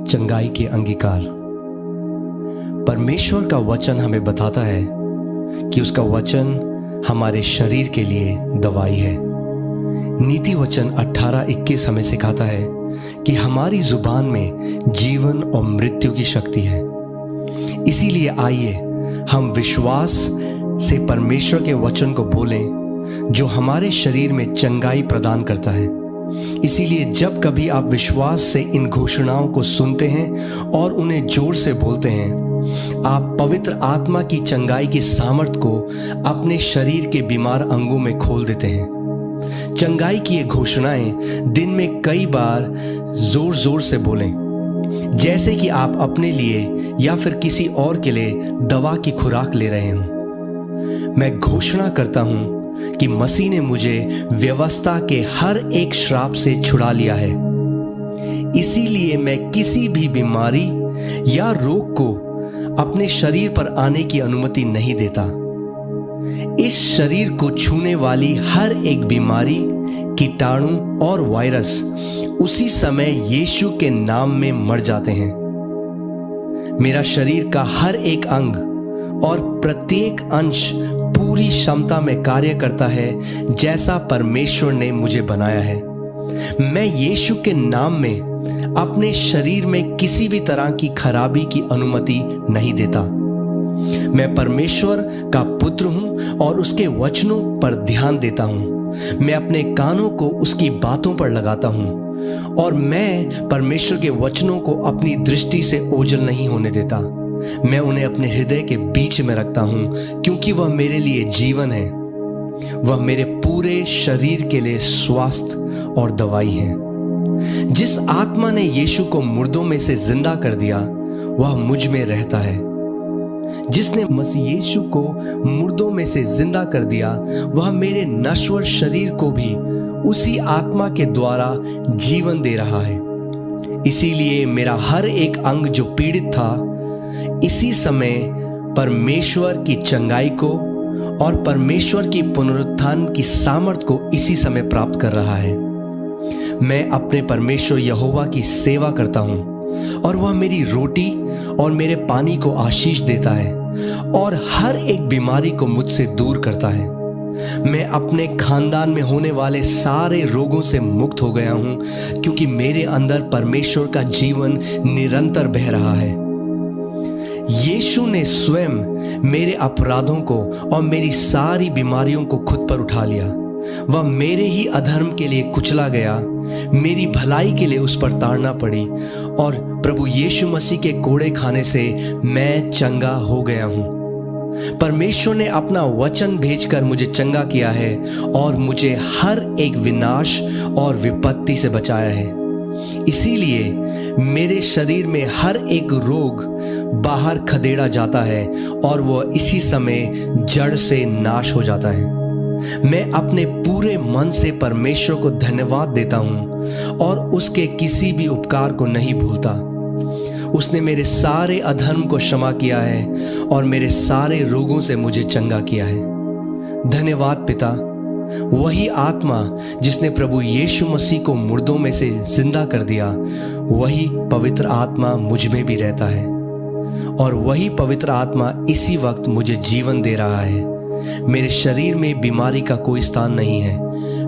चंगाई के अंगीकार। परमेश्वर का वचन हमें बताता है कि उसका वचन हमारे शरीर के लिए दवाई है। नीति वचन 18:21 हमें सिखाता है कि हमारी जुबान में जीवन और मृत्यु की शक्ति है। इसीलिए आइए हम विश्वास से परमेश्वर के वचन को बोलें जो हमारे शरीर में चंगाई प्रदान करता है। इसीलिए जब कभी आप विश्वास से इन घोषणाओं को सुनते हैं और उन्हें जोर से बोलते हैं, आप पवित्र आत्मा की चंगाई की सामर्थ्य को अपने शरीर के बीमार अंगों में खोल देते हैं। चंगाई की ये घोषणाएं दिन में कई बार जोर जोर से बोलें, जैसे कि आप अपने लिए या फिर किसी और के लिए दवा की खुराक ले रहे हों। मैं घोषणा करता हूं कि मसीह ने मुझे व्यवस्था के हर एक श्राप से छुड़ा लिया है। इसीलिए मैं किसी भी बीमारी या रोग को अपने शरीर पर आने की अनुमति नहीं देता। इस शरीर को छूने वाली हर एक बीमारी, कीटाणु और वायरस उसी समय यीशु के नाम में मर जाते हैं। मेरा शरीर का हर एक अंग और प्रत्येक अंश पूरी क्षमता में कार्य करता है जैसा परमेश्वर ने मुझे बनाया है। मैं यीशु के नाम में अपने शरीर में किसी भी तरह की खराबी की अनुमति नहीं देता। मैं परमेश्वर का पुत्र हूं और उसके वचनों पर ध्यान देता हूं। मैं अपने कानों को उसकी बातों पर लगाता हूं और मैं परमेश्वर के वचनों को अपनी दृष्टि से ओझल नहीं होने देता। मैं उन्हें अपने हृदय के बीच में रखता हूं क्योंकि वह मेरे लिए जीवन है। वह मेरे पूरे शरीर के लिए स्वास्थ्य और दवाई है। जिस आत्मा ने यीशु को मुर्दों में से जिंदा कर दिया वह मुझ में रहता है। जिसने मसीह यीशु को मुर्दों में से जिंदा कर दिया वह मेरे नश्वर शरीर को भी उसी आत्मा के द्वारा जीवन दे रहा है। इसीलिए मेरा हर एक अंग जो पीड़ित था इसी समय परमेश्वर की चंगाई को और परमेश्वर की पुनरुत्थान की सामर्थ को इसी समय प्राप्त कर रहा है। मैं अपने परमेश्वर यहोवा की सेवा करता हूं और वह मेरी रोटी और मेरे पानी को आशीष देता है और हर एक बीमारी को मुझसे दूर करता है। मैं अपने खानदान में होने वाले सारे रोगों से मुक्त हो गया हूं क्योंकि मेरे अंदर परमेश्वर का जीवन निरंतर बह रहा है। यीशु ने स्वयं मेरे अपराधों को और मेरी सारी बीमारियों को खुद पर उठा लिया। वह मेरे ही अधर्म के लिए कुचला गया, मेरी भलाई के लिए उस पर ताड़ना पड़ी और प्रभु यीशु मसीह के कोड़े खाने से मैं चंगा हो गया हूं। परमेश्वर ने अपना वचन भेजकर मुझे चंगा किया है और मुझे हर एक विनाश और विपत्ति से बचाया है। इसीलिए मेरे शरीर में हर एक रोग बाहर खदेड़ा जाता है और वह इसी समय जड़ से नाश हो जाता है। मैं अपने पूरे मन से परमेश्वर को धन्यवाद देता हूं और उसके किसी भी उपकार को नहीं भूलता। उसने मेरे सारे अधर्म को क्षमा किया है और मेरे सारे रोगों से मुझे चंगा किया है। धन्यवाद पिता। वही आत्मा जिसने प्रभु यीशु मसीह को मुर्दों में से जिंदा कर दिया वही पवित्र आत्मा मुझ में भी रहता है और वही पवित्र आत्मा इसी वक्त मुझे जीवन दे रहा है। मेरे शरीर में बीमारी का कोई स्थान नहीं है।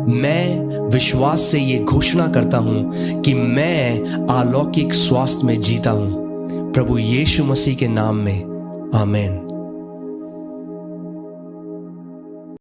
मैं विश्वास से ये घोषणा करता हूं कि मैं अलौकिक स्वास्थ्य में जीता हूं। प्रभु यीशु मसीह के नाम में आमीन।